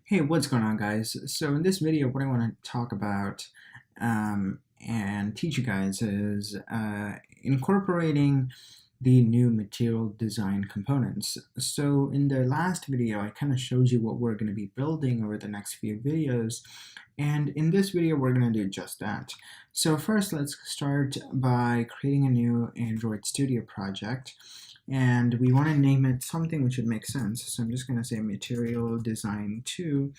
Hey, what's going on, guys? So in this video, what I want to talk about and teach you guys is incorporating the new material design components. So in the last video, I kind of showed you what we're going to be building over the next few videos. And in this video, we're going to do just that. So first, let's start by creating a new Android Studio project. And we want to name it something which would make sense. So I'm just going to say Material Design 2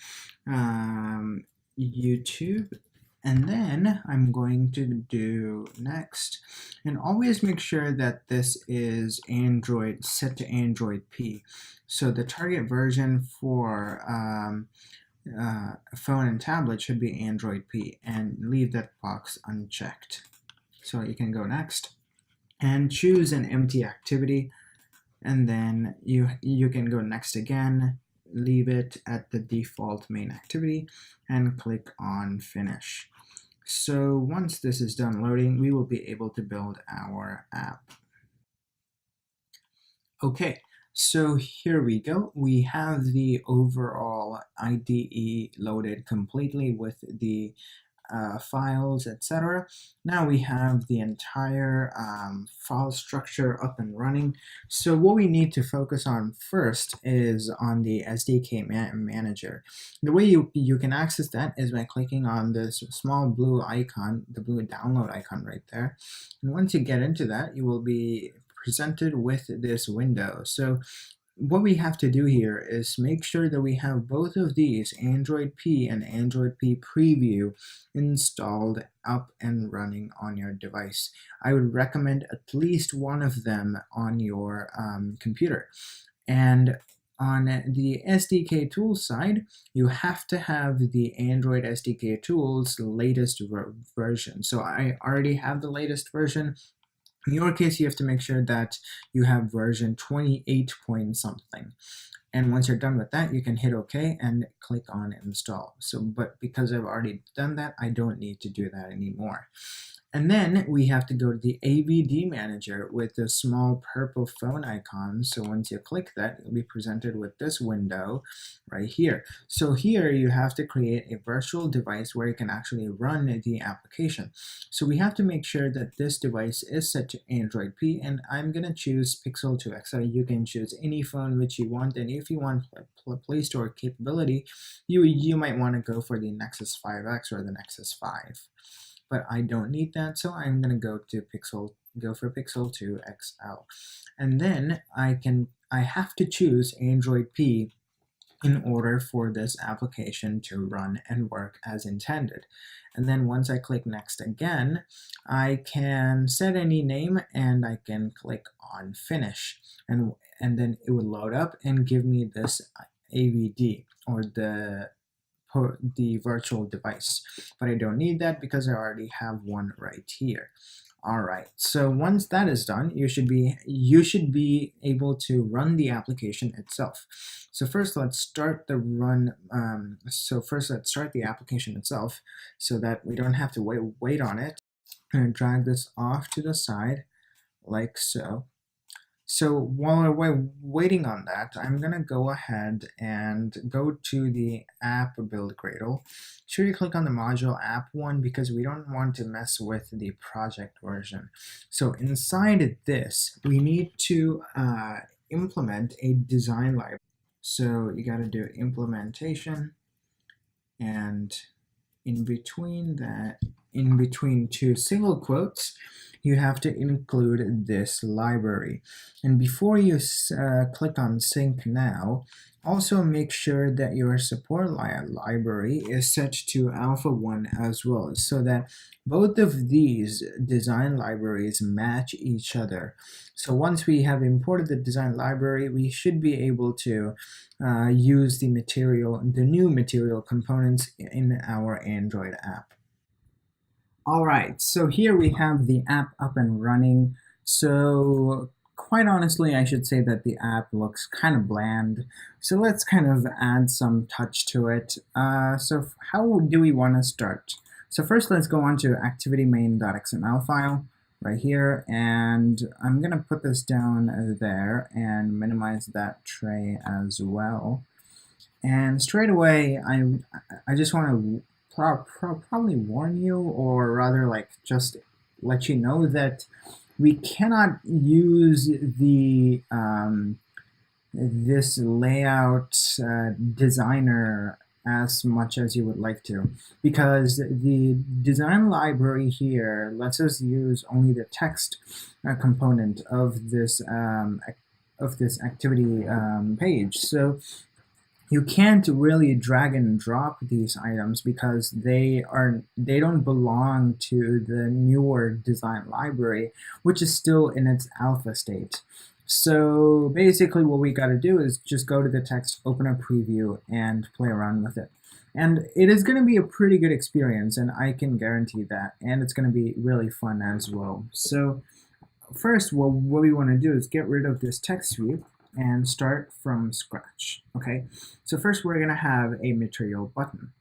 YouTube, and then I'm going to do next, and always make sure that this is Android, set to Android P. So the target version for phone and tablet should be Android P, and leave that box unchecked. So you can go next and choose an empty activity, and then you can go next again, leave it at the default main activity, and click on finish. So once this is done loading, we will be able to build our app. Okay, so here we go. We have the overall IDE loaded completely with the files, etc. Now we have the entire file structure up and running. So what we need to focus on first is on the SDK manager. The way you can access that is by clicking on this small blue icon, the blue download icon right there. And once you get into that, you will be presented with this window. So what we have to do here is make sure that we have both of these, Android P and Android P Preview, installed up and running on your device. I would recommend at least one of them on your computer. And on the SDK tools side, you have to have the Android SDK tools latest version. So I already have the latest version. In your case, you have to make sure that you have version 28 point something. And once you're done with that, you can hit OK and click on install. So, but because I've already done that, I don't need to do that anymore. And then we have to go to the AVD manager with the small purple phone icon. So once you click that, you'll be presented with this window right here. So here you have to create a virtual device where you can actually run the application. So we have to make sure that this device is set to Android P, and I'm going to choose Pixel 2 XL. You can choose any phone which you want, and if you want Play Store capability, you might want to go for the Nexus 5X or the Nexus 5. But I don't need that, so I'm going to go for Pixel 2 XL. And then I have to choose Android P in order for this application to run and work as intended. And then once I click next again, I can set any name and I can click on finish. And then it would load up and give me this AVD, or the virtual device, but I don't need that because I already have one right here. All right, so once that is done, you should be able to run the application itself. So first, let's start the run. Let's start the application itself, so that we don't have to wait on it. I'm gonna drag this off to the side, like so. So while we're waiting on that, I'm gonna go ahead and go to the app build Gradle. Should you click on the module app one, because we don't want to mess with the project version. So inside this, we need to implement a design library. So you gotta do implementation, and in between two single quotes, you have to include this library. And before you click on sync now, also make sure that your support library is set to alpha 1 as well, so that both of these design libraries match each other. So once we have imported the design library, we should be able to use the new material components in our Android app. All right, so here we have the app up and running. So quite honestly, I should say that the app looks kind of bland. So let's kind of add some touch to it. So how do we want to start? So first, let's go on to activity-main.xml file right here, and I'm gonna put this down there and minimize that tray as well. And straight away, I just want to probably warn you, or rather, like, just let you know that we cannot use the this layout designer as much as you would like to, because the design library here lets us use only the text component of this activity page. So you can't really drag and drop these items because they don't belong to the newer design library, which is still in its alpha state. So basically what we got to do is just go to the text, open a preview, and play around with it. And it is going to be a pretty good experience, and I can guarantee that. And it's going to be really fun as well. So first, what we want to do is get rid of this text sweep and start from scratch. Okay, so first we're gonna have a material button.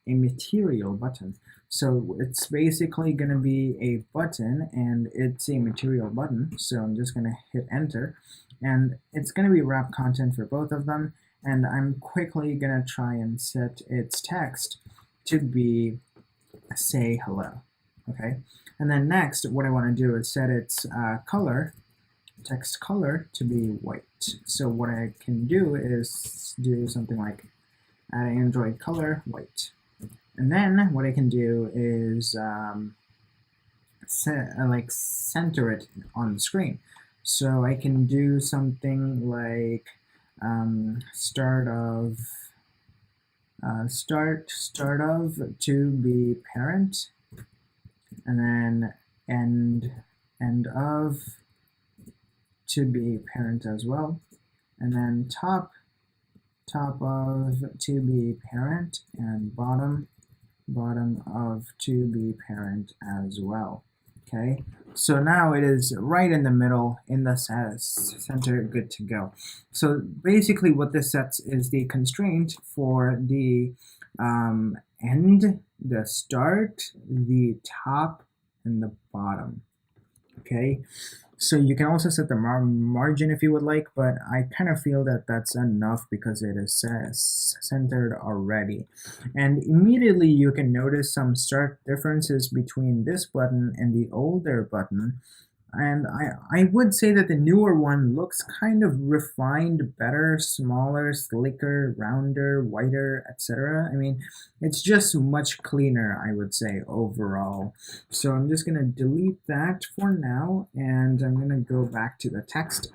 So it's basically gonna be a button, and it's a material button. So I'm just gonna hit enter, and it's gonna be wrap content for both of them. And I'm quickly gonna try and set its text to be say hello. Okay, and then next, what I want to do is set its text color to be white. So what I can do is do something like add Android color white. And then what I can do is like center it on the screen. So I can do something like start of to be parent, and then end of to be parent as well, and then top of to be parent, and bottom of to be parent as well. Okay, so now it is right in the middle, in the center, good to go. So basically what this sets is the constraint for the end, the start, the top, and the bottom. Okay, so you can also set the margin if you would like, but I kind of feel that that's enough because it is centered already. And immediately you can notice some stark differences between this button and the older button. And I would say that the newer one looks kind of refined, better, smaller, slicker, rounder, whiter, etc. I mean, it's just much cleaner, I would say, overall. So I'm just going to delete that for now, and I'm going to go back to the text.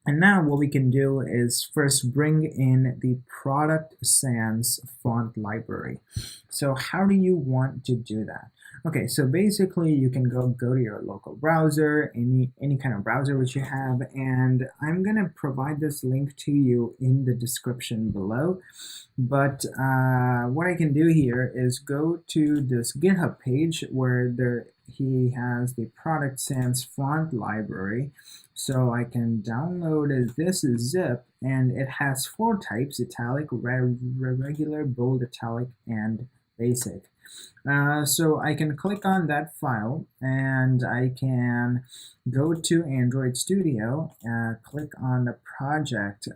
And now what we can do is first bring in the Product Sans font library. So how do you want to do that? Okay, so basically you can go to your local browser, any kind of browser which you have, and I'm gonna provide this link to you in the description below. But what I can do here is go to this GitHub page where he has the Product Sans font library. So I can download this zip, and it has 4 types: italic, regular, bold, italic, and basic. So I can click on that file, and I can go to Android Studio, click on the project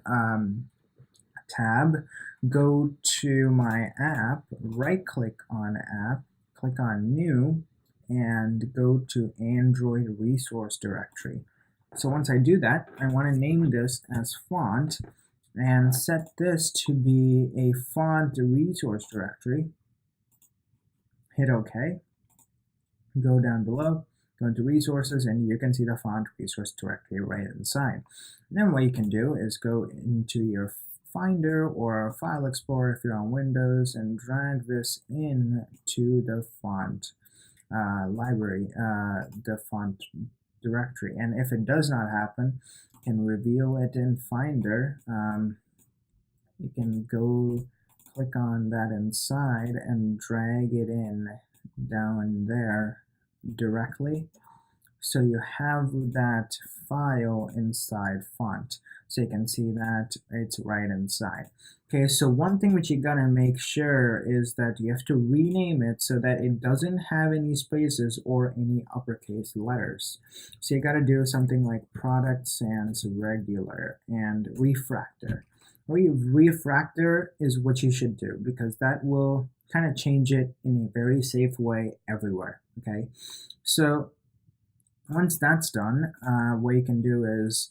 tab, go to my app, right click on app, click on new, and go to Android resource directory. So once I do that, I want to name this as font and set this to be a font resource directory. Hit OK. Go down below, go into resources, and you can see the font resource directory right inside. And then what you can do is go into your Finder or File Explorer if you're on Windows, and drag this in to the font library, the font directory. And if it does not happen, you can reveal it in Finder. You can go click on that inside and drag it in down there directly. So you have that file inside font. So you can see that it's right inside. Okay, so one thing which you gotta make sure is that you have to rename it so that it doesn't have any spaces or any uppercase letters. So you gotta do something like Product Sans Regular and Refractor. refactor is what you should do, because that will kind of change it in a very safe way everywhere. Okay, so once that's done, what you can do is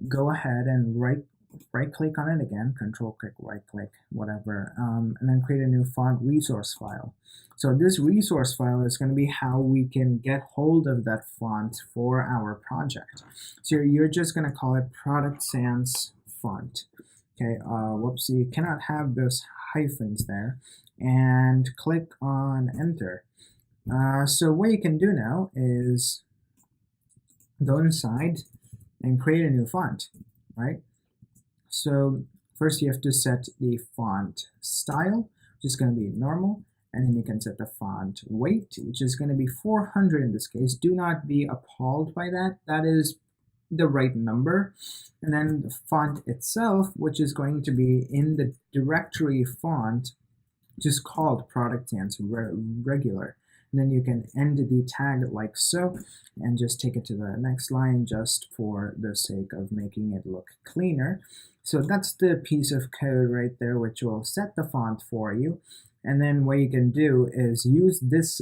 go ahead and right click on it again, control click, right click, whatever, and then create a new font resource file. So this resource file is going to be how we can get hold of that font for our project. So you're just going to call it Product Sans font. Okay, whoops, you cannot have those hyphens there, and click on enter. So what you can do now is go inside and create a new font, right? So first you have to set the font style, which is going to be normal, and then you can set the font weight, which is going to be 400 in this case. Do not be appalled by that. That is the right number. And then the font itself, which is going to be in the directory font, just called Product Sans regular. And then you can end the tag like so, and just take it to the next line just for the sake of making it look cleaner. So that's the piece of code right there, which will set the font for you. And then what you can do is use this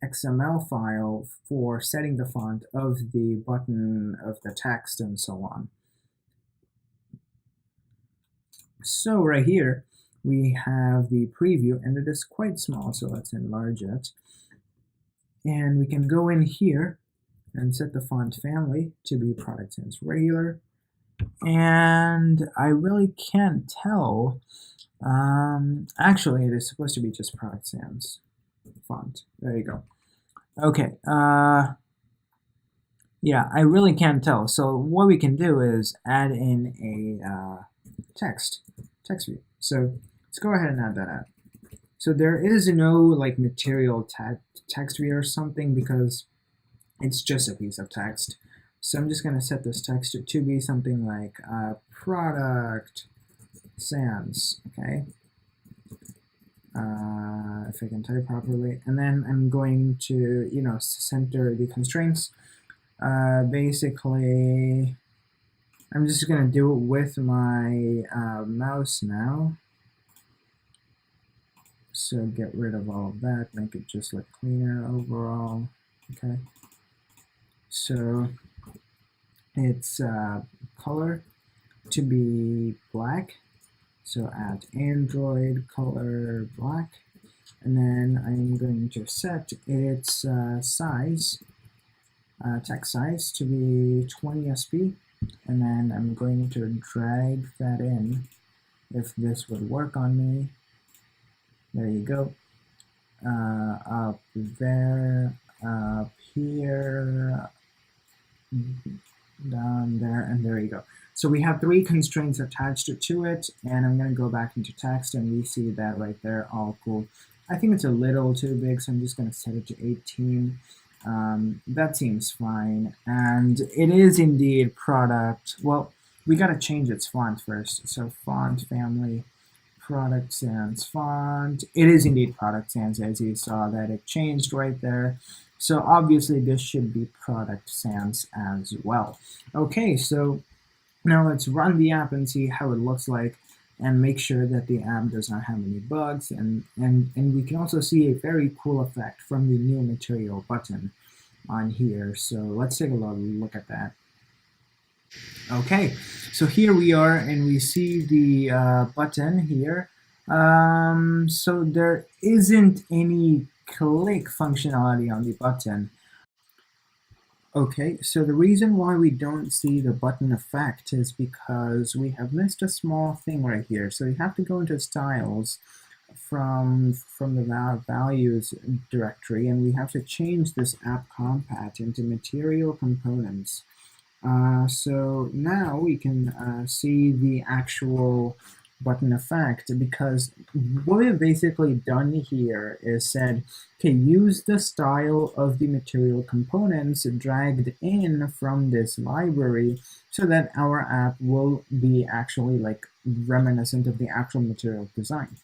XML file for setting the font of the button, of the text, and so on. So right here, we have the preview, and it is quite small, so let's enlarge it. And we can go in here and set the font family to be Product Sans regular. And I really can't tell. Actually, it is supposed to be just Product Sans font. There you go. Okay. Yeah, I really can't tell. So what we can do is add in a text view. So let's go ahead and add that out. So there is no like material text view or something, because it's just a piece of text. So I'm just going to set this text to be something like Product Sans, okay? If I can type properly. And then I'm going to, center the constraints. Basically, I'm just going to do it with my mouse now. So get rid of all of that, make it just look cleaner overall. Okay. So it's color to be black. So add Android color black. And then I'm going to set its size, text size, to be 20 SP. And then I'm going to drag that in, if this would work on me. There you go. Up there, up here, down there, and there you go. So we have 3 constraints attached to it, and I'm going to go back into text, and we see that right there, all cool. I think it's a little too big, so I'm just going to set it to 18. That seems fine, and it is indeed product. Well, we got to change its font first. So font family, Product Sans font. It is indeed Product Sans, as you saw that it changed right there. So obviously this should be Product Sans as well. Okay, so now let's run the app and see how it looks like, and make sure that the app does not have any bugs. And we can also see a very cool effect from the new material button on here. So let's take a look at that. Okay, so here we are, and we see the button here. So there isn't any click functionality on the button. Okay, so the reason why we don't see the button effect is because we have missed a small thing right here. So you have to go into styles from the values directory, and we have to change this app compat into material components. So now we can see the actual button effect, because what we've basically done here is said, okay, use the style of the material components dragged in from this library so that our app will be actually like reminiscent of the actual material design.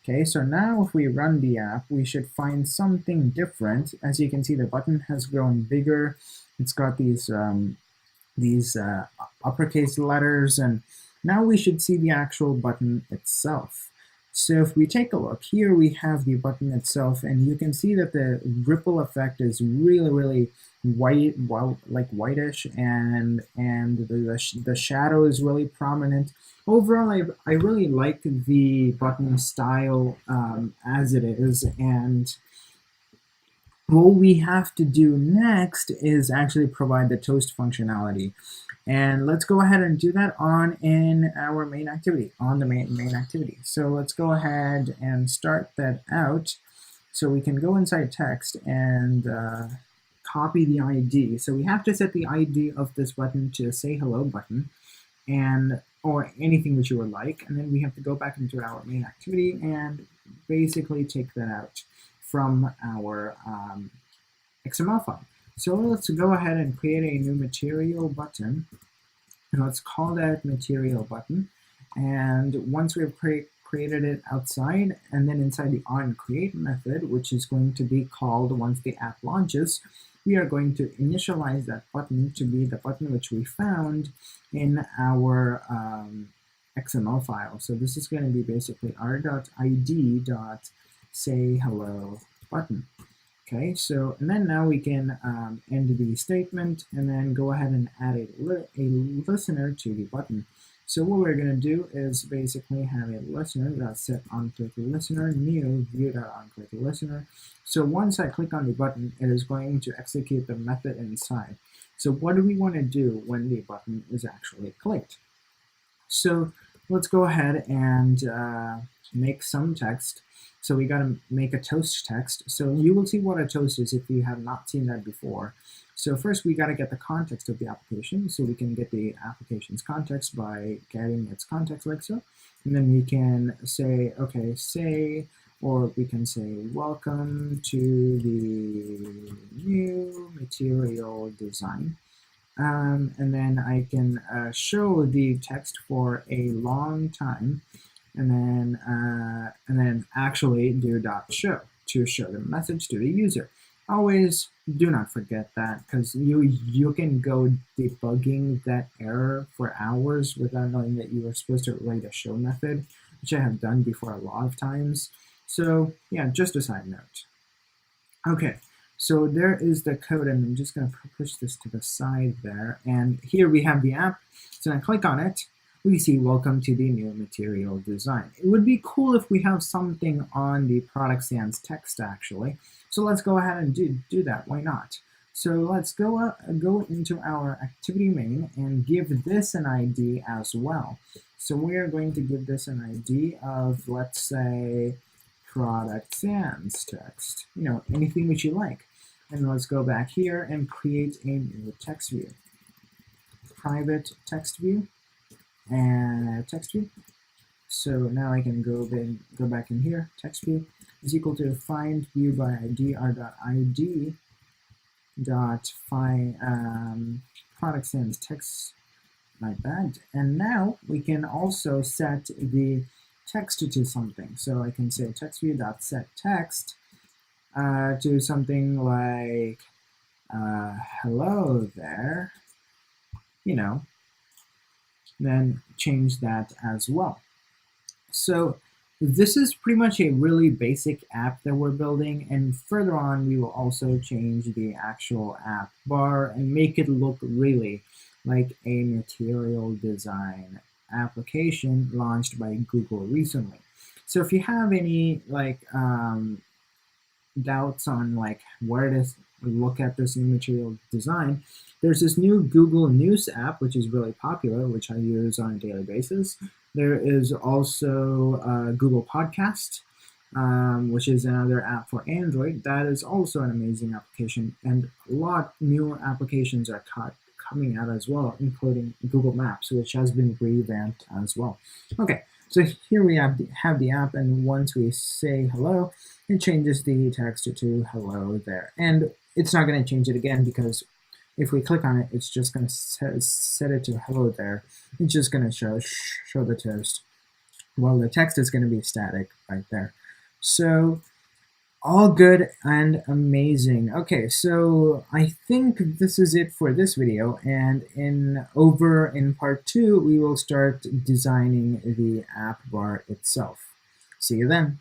Okay, so now if we run the app, we should find something different. As you can see, the button has grown bigger. It's got these uppercase letters, and Now we should see the actual button itself. So if we take a look, here we have the button itself, and you can see that the ripple effect is really white, well, like whitish, and the shadow is really prominent. Overall, I really like the button style as it is, and what we have to do next is actually provide the toast functionality. And let's go ahead and do that in our main activity, on the main activity. So let's go ahead and start that out. So we can go inside text and copy the ID. So we have to set the ID of this button to say hello button, and or anything that you would like. And then we have to go back into our main activity and basically take that out from our XML file. So let's go ahead and create a new material button, and let's call that material button. And once we've created it outside, and then inside the onCreate method, which is going to be called once the app launches, we are going to initialize that button to be the button which we found in our XML file. So this is going to be basically r.id.sayHello button. Okay, so and then now we can end the statement and then go ahead and add a listener to the button. So what we're going to do is basically have a listener that's set onClickListener new view.onClickListener. So once I click on the button, it is going to execute the method inside. So what do we want to do when the button is actually clicked? So let's go ahead and make some text. So we got to make a toast text. So you will see what a toast is if you have not seen that before. So first we got to get the context of the application. So we can get the application's context by getting its context like so. And then we can say, okay, say, or we can say, welcome to the new material design. And then I can show the text for a long time, and then actually do .show to show the message to the user. Always do not forget that, because you can go debugging that error for hours without knowing that you were supposed to write a show method, which I have done before a lot of times. So yeah, just a side note. Okay, so there is the code, and I'm just going to push this to the side there. And here we have the app. So I click on it. We see welcome to the new material design. It would be cool if we have something on the product sans text actually. So let's go ahead and do that. Why not? So let's go into our activity main and give this an ID as well. So we are going to give this an ID of, let's say, product sans text, anything which you like. And let's go back here and create a new text view. Private text view and text view. So now I can go back in here. Text view is equal to find view by ID r.id dot find product sans text, like that. And now we can also set the text to something. So I can say text view dot set text to something like hello there, then change that as well. So this is pretty much a really basic app that we're building, and further on we will also change the actual app bar and make it look really like a material design application launched by Google recently. So if you have any doubts on where to look at this new material design, there's this new Google News app, which is really popular, which I use on a daily basis. There is also Google Podcast, which is another app for Android. That is also an amazing application, and a lot newer applications are coming out as well, including Google Maps, which has been revamped as well. Okay, so here we have the app, and once we say hello, it changes the text to hello there. And it's not going to change it again, because if we click on it, it's just going to set it to hello there. It's just going to show the toast. Well, the text is going to be static right there. So All good and amazing. Okay, so I think this is it for this video, and in part 2 we will start designing the app bar itself. See you then.